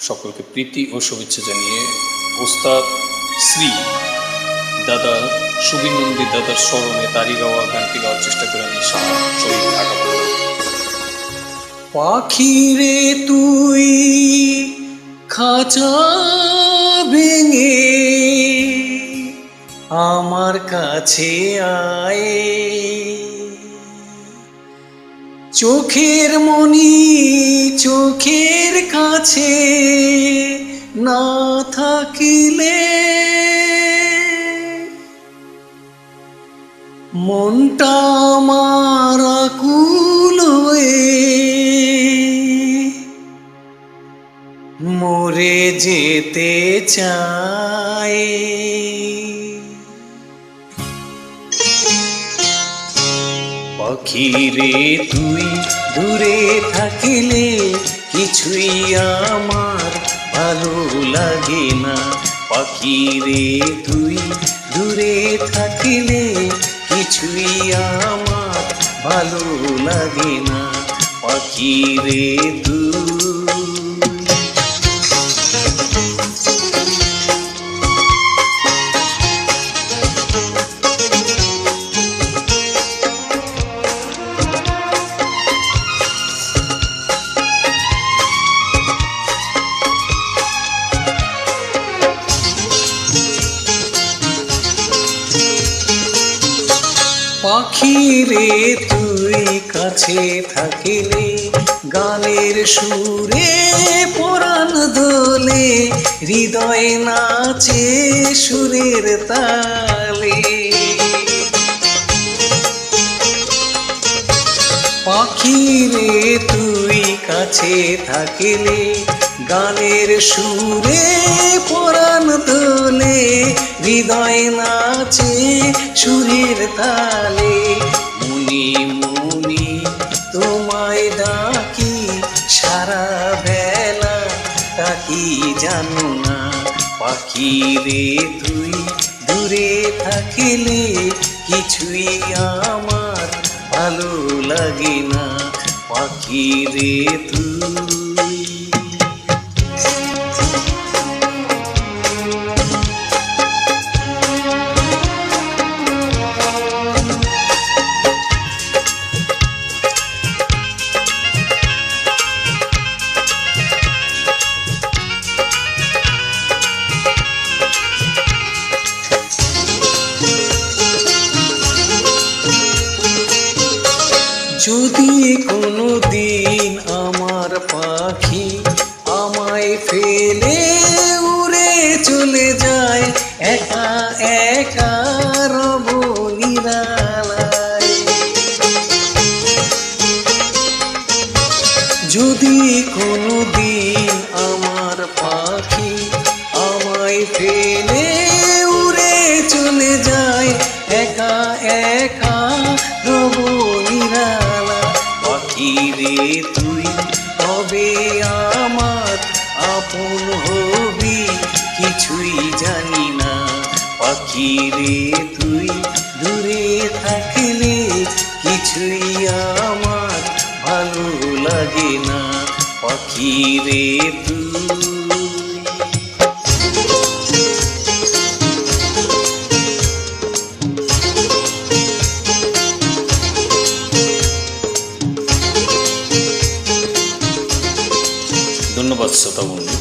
সকলকে প্রীতি ও শুভেচ্ছা জানিয়ে ওস্তাদ শ্রী দাদা সুবীর নন্দী দাদার স্মরণে তারি গাওয়া গানটি গাওয়ার চেষ্টা করে আমি শহীদ ঢাকা। পাখি রে তুই খাঁচা ভেঙে আমার কাছে আয়, চোখের মনি চোখের কাছে না থাকিলে মনটা আমার আকুল হয়ে মরে যেতে চায়। পাখি রে তুই দূরে থাকিলে কিছুই আমার ভালো লাগে না। পাখি রে তুই দূরে থাকিলে কিছুই আমার ভালো লাগে না। পাখি রে তুই পাখি রে তুই কাছে থাকিলে গানের সুরে পরাণ দোলে, হৃদয় নাচে সুরের তালে। পাখি রে তুই কাছে থাকিলে গানের সুরে পরাণ দোলে, হৃদয় নাচে সুরের তালে। মুনি মুনি তোমায় ডাকি সারা বেলা ডাকি জানো না। পাখি রে তুই দূরে থাকিলে কিছুই আমার ভালো লাগে না। পাখি রে তুই যদি কোনো দিন আমার পাখি আমায় ফেলে উড়ে চলে যায়, একা একা রব নিরালায়। যদি কোনো দিন আমার পাখি আমায় ফেলে উড়ে চলে যায়, একা একা রব নিরালা। পাখি রে তুই তবে আমার আপন হবি কিছুই জানি না। পাখি রে তুই দূরে থাকিলে কিছুই আমার ভালো লাগে না। পাখি রে তুই ধন্যবাদ শ্রোতা বন্ধু।